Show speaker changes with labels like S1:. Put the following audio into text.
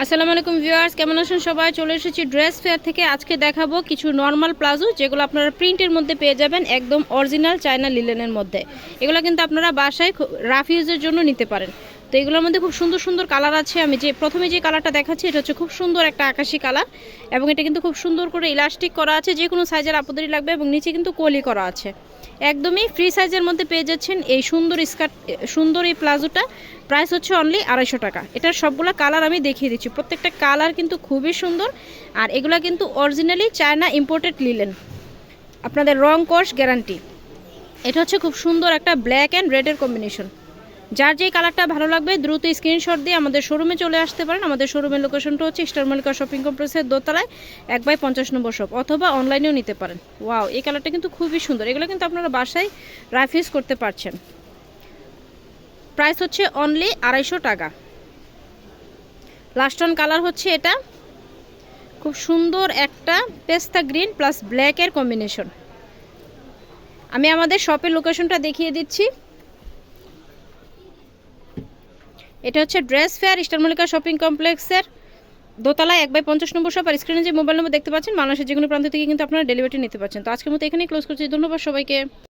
S1: আসসালামু আলাইকুম ভিউয়ার্স, কেমন আছেন সবাই? চলে এসেছি ড্রেস ফেয়ার থেকে। আজকে দেখাবো কিছু নর্মাল প্লাজো যেগুলো আপনারা প্রিন্টের মধ্যে পেয়ে যাবেন, একদম অরিজিনাল চায়না লিলেনের মধ্যে। এগুলো কিন্তু আপনারা বাসায় রাফ ইউজের জন্য নিতে পারেন। তো এগুলোর মধ্যে খুব সুন্দর সুন্দর কালার আছে। আমি প্রথমে যে কালারটা দেখাচ্ছি এটা হচ্ছে খুব সুন্দর একটা আকাশি কালার, এবং এটা কিন্তু খুব সুন্দর করে ইলাস্টিক করা আছে, যে কোনো সাইজের আপনাদেরই লাগবে, এবং নিচে কিন্তু কলি করা আছে। একদমই ফ্রি সাইজের মধ্যে পেয়ে যাচ্ছেন এই সুন্দর এই প্লাজোটা। প্রাইস হচ্ছে অনলি 250 টাকা। এটার সবগুলো কালার আমি দেখিয়ে দিচ্ছি, প্রত্যেকটা কালার কিন্তু খুবই সুন্দর। আর এগুলা কিন্তু অরিজিনালি চায়না ইম্পোর্টেড লিলেন, আপনাদের রং কস গ্যারান্টি। এটা হচ্ছে খুব সুন্দর একটা ব্ল্যাক অ্যান্ড রেডের কম্বিনেশন। যার যেই কালারটা ভালো লাগবে দ্রুত স্ক্রিনশট দিয়ে আমাদের শোরুমে চলে আসতে পারেন। আমাদের শোরুমের লোকেশনটা হচ্ছে স্টার মল্লিকা শপিং কমপ্লেক্সের দোতলায় 1/50 নম্বর শপ, অথবা অনলাইনেও নিতে পারেন। ওয়াও, এই কালারটা কিন্তু খুবই সুন্দর। এগুলো কিন্তু আপনারা বাসায় রাফ ইউজ করতে পারছেন। প্রাইস হচ্ছে অনলি 250 টাকা। লাস্ট অন কালার হচ্ছে এটা, খুব সুন্দর একটা পেস্তা গ্রিন প্লাস ব্ল্যাকের কম্বিনেশন। আমি আমাদের শপের লোকেশনটা দেখিয়ে দিচ্ছি। এটা হচ্ছে dress fair, star Mallika shopping কমপ্লেক্সের দোতলায় 1/50 নম্বর শপ। আর স্ক্রিনে যে মোবাইল নম্বর দেখতে পাচ্ছেন, বাংলাদেশের যে কোনো প্রান্ত থেকে কিন্তু আপনারা ডেলিভারি নিতে পারছেন। তো আজকের মতো এখানেই ক্লোজ করছি। ধন্যবাদ সবাইকে।